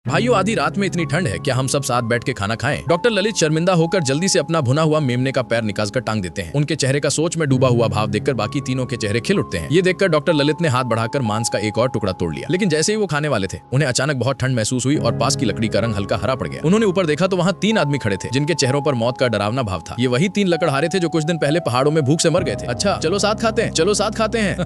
भाइयों, आधी रात में इतनी ठंड है, क्या हम सब साथ बैठ के खाना खाएं? डॉक्टर ललित शर्मिंदा होकर जल्दी से अपना भुना हुआ मेमने का पैर निकाल कर टांग देते हैं। उनके चेहरे का सोच में डूबा हुआ भाव देखकर बाकी तीनों के चेहरे खिल उठते हैं। ये देखकर डॉक्टर ललित ने हाथ बढ़ाकर मांस का एक और टुकड़ा तोड़ लिया, लेकिन जैसे ही वो खाने वाले थे उन्हें अचानक बहुत ठंड महसूस हुई और पास की लकड़ी का रंग हल्का हरा पड़ गया। उन्होंने ऊपर देखा तो वहाँ 3 आदमी खड़े थे जिनके चेहरों पर मौत का डरावना भाव था। ये वही 3 लकड़हारे थे जो कुछ दिन पहले पहाड़ों में भूख से मर गए थे। अच्छा, चलो साथ खाते हैं, चलो साथ खाते हैं।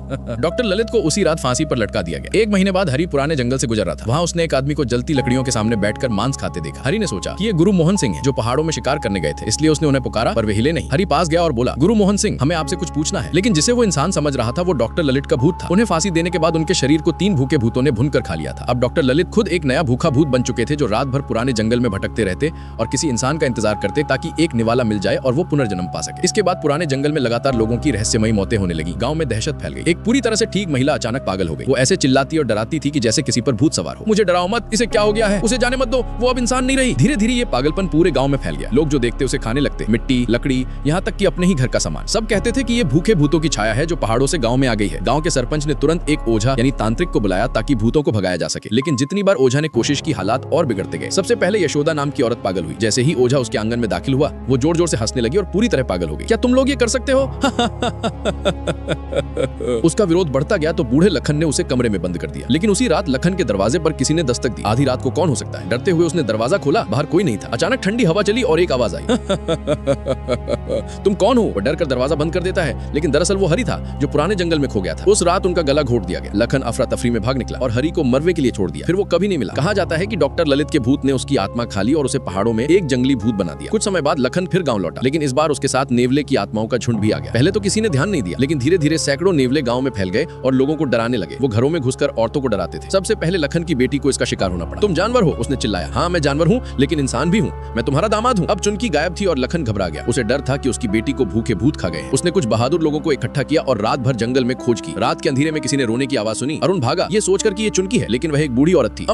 डॉक्टर ललित को उसी रात फांसी पर लटका दिया गया। 1 महीने बाद हरी पुराने जंगल से गुजर रहा था। वहाँ उसने एक आदमी को जलती लकड़ियों के सामने बैठकर मांस खाते देखा। हरी ने सोचा कि ये गुरु मोहन सिंह है जो पहाड़ों में शिकार करने गए थे, इसलिए उसने उन्हें पुकारा पर वे हिले नहीं। हरी पास गया और बोला, गुरु मोहन सिंह, हमें आपसे कुछ पूछना है। लेकिन जिसे वो इंसान समझ रहा था वो डॉक्टर ललित का भूत था। उन्हें फांसी देने के बाद उनके शरीर को 3 भूखे भूतों ने भुनकर खा लिया था। अब डॉक्टर ललित खुद एक नया भूखा भूत बन चुके थे जो रात भर पुराने जंगल में भटकते रहते और किसी इंसान का इंतजार करते ताकि एक निवाला मिल जाए और वो पुनर्जन्म पा सके। इसके बाद पुराने जंगल में लगातार लोगों की रहस्यमयी मौतें होने लगी। गांव में दहशत फैल गई। एक पूरी तरह से ठीक महिला अचानक पागल हो गई। वो ऐसे चिल्लाती और डराती थी कि जैसे किसी पर भूत सवार हो। मुझे डराओ मत, इसे क्या हो गया है, उसे जाने मत दो, वो अब इंसान नहीं रही। धीरे धीरे ये पागलपन पूरे गांव में फैल गया। लोग जो देखते उसे खाने लगते, मिट्टी, लकड़ी, यहाँ तक कि अपने ही घर का सामान। सब कहते थे कि ये भूखे भूतों की छाया है जो पहाड़ों से गांव में आ गई है। गांव के सरपंच ने तुरंत एक ओझा यानी तांत्रिक को बुलाया ताकि भूतों को भगाया जा सके। लेकिन जितनी बार ओझा ने कोशिश की, हालात और बिगड़ते गए। सबसे पहले यशोदा नाम की औरत पागल हुई। जैसे ही ओझा उसके आंगन में दाखिल हुआ, वो जोर जोर से हंसने लगी और पूरी तरह पागल हो गई। क्या तुम लोग ये कर सकते हो? उसका विरोध बढ़ता गया तो बूढ़े लखन ने उसे कमरे में बंद कर दिया। लेकिन उसी रात लखन के दरवाजे पर किसी ने दस्तक दी। आधी रात को कौन हो सकता है? डरते हुए उसने दरवाजा खोला, बाहर कोई नहीं था। अचानक ठंडी हवा चली और एक आवाज आई, तुम कौन हो? वो डर कर दरवाजा बंद कर देता है, लेकिन दरअसल वो हरी था जो पुराने जंगल में खो गया था। उस रात उनका गला घोट दिया गया। लखन अफरा तफरी में भाग निकला और हरी को मरवे के लिए छोड़ दिया। फिर वो कभी नहीं मिला। कहा जाता है कि डॉक्टर ललित के भूत ने उसकी आत्मा खा ली और उसे पहाड़ों में एक जंगली भूत बना दिया। कुछ समय बाद लखन फिर गांव लौटा, लेकिन इस बार उसके साथ नेवले की आत्माओं का झुंड भी आ गया। पहले तो किसी ने ध्यान नहीं दिया, लेकिन धीरे धीरे सैकड़ों नेवले गांव में फैल गए और लोगों को डराने लगे। वो घरों में घुसकर औरतों को डराते थे। सबसे पहले लखन की बेटी को इसका शिकार होना पड़ा। तुम जानवर हो? उसने चिल्लाया। हाँ, मैं जानवर हूँ, लेकिन इंसान भी हूँ। मैं तुम्हारा दामाद हूँ। अब चुनकी गायब थी और लखन घबरा गया। उसे डर था कि उसकी बेटी को भूखे भूत खा गए हैं। उसने कुछ बहादुर लोगों को इकट्ठा किया और रात भर जंगल में खोज की। रात के अंधेरे में किसी ने रोने की आवाज सुनी। अरुण भागा, ये सोचकर कि ये चुनकी है, लेकिन वह एक बूढ़ी औरत थी।